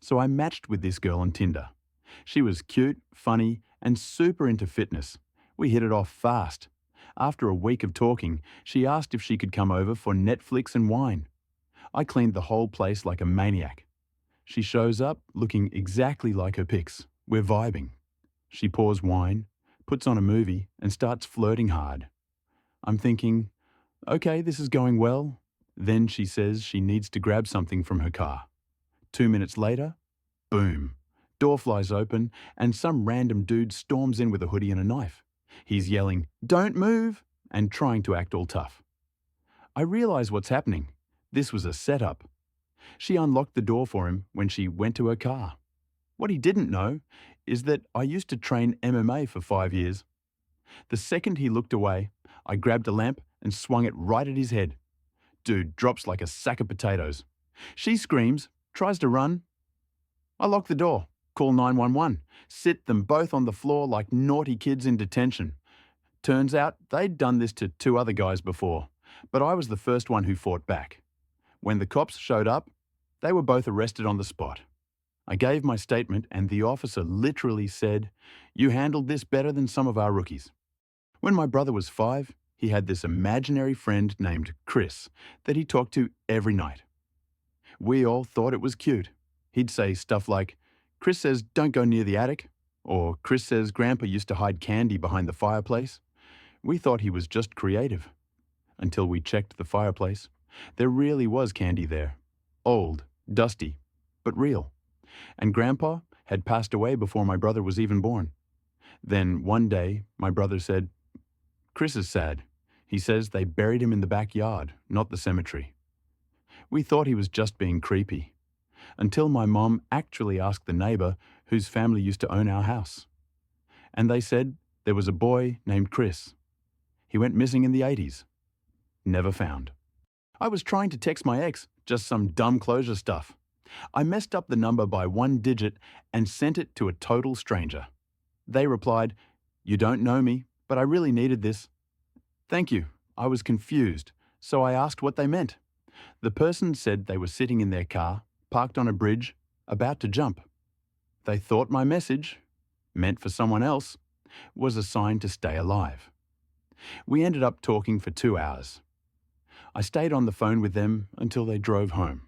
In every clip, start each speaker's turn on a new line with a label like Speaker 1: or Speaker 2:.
Speaker 1: So I matched with this girl on Tinder. She was cute, funny, and super into fitness. We hit it off fast. After a week of talking, she asked if she could come over for Netflix and wine. I cleaned the whole place like a maniac. She shows up looking exactly like her pics. We're vibing. She pours wine, puts on a movie, and starts flirting hard. I'm thinking, okay, this is going well. Then she says she needs to grab something from her car. 2 minutes later, boom. Door flies open, and some random dude storms in with a hoodie and a knife. He's yelling, "Don't move!" and trying to act all tough. I realize what's happening. This was a setup. She unlocked the door for him when she went to her car. What he didn't know is that I used to train MMA for 5 years. The second he looked away, I grabbed a lamp and swung it right at his head. Dude drops like a sack of potatoes. She screams, tries to run. I lock the door, call 911, sit them both on the floor like naughty kids in detention. Turns out they'd done this to two other guys before, but I was the first one who fought back. When the cops showed up, they were both arrested on the spot. I gave my statement and the officer literally said, "You handled this better than some of our rookies." When my brother was 5, he had this imaginary friend named Chris that he talked to every night. We all thought it was cute. He'd say stuff like, "Chris says don't go near the attic," or "Chris says Grandpa used to hide candy behind the fireplace." We thought he was just creative. Until we checked the fireplace. There really was candy there. Old, dusty, but real. And Grandpa had passed away before my brother was even born. Then one day, my brother said, "Chris is sad. He says they buried him in the backyard, not the cemetery." We thought he was just being creepy, until my mom actually asked the neighbor whose family used to own our house. And they said there was a boy named Chris. He went missing in the 80s. Never found. I was trying to text my ex, just some dumb closure stuff. I messed up the number by 1 digit and sent it to a total stranger. They replied, "You don't know me, but I really needed this." Thank you. I was confused, so I asked what they meant. The person said they were sitting in their car, parked on a bridge, about to jump. They thought my message, meant for someone else, was a sign to stay alive. We ended up talking for 2 hours. I stayed on the phone with them until they drove home.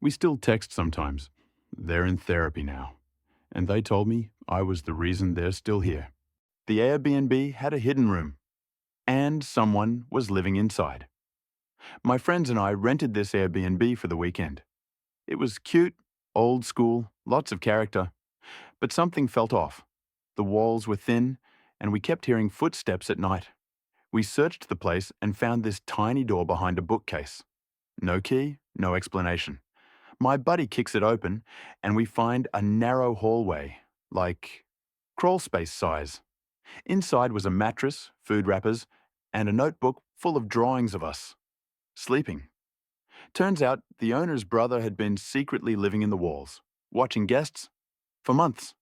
Speaker 1: We still text sometimes. They're in therapy now. And they told me I was the reason they're still here. The Airbnb had a hidden room. And someone was living inside. My friends and I rented this Airbnb for the weekend. It was cute, old school, lots of character. But something felt off. The walls were thin, and we kept hearing footsteps at night. We searched the place and found this tiny door behind a bookcase. No key, no explanation. My buddy kicks it open, and we find a narrow hallway, like crawl space size. Inside was a mattress, food wrappers, and a notebook full of drawings of us, sleeping. Turns out the owner's brother had been secretly living in the walls, watching guests, for months.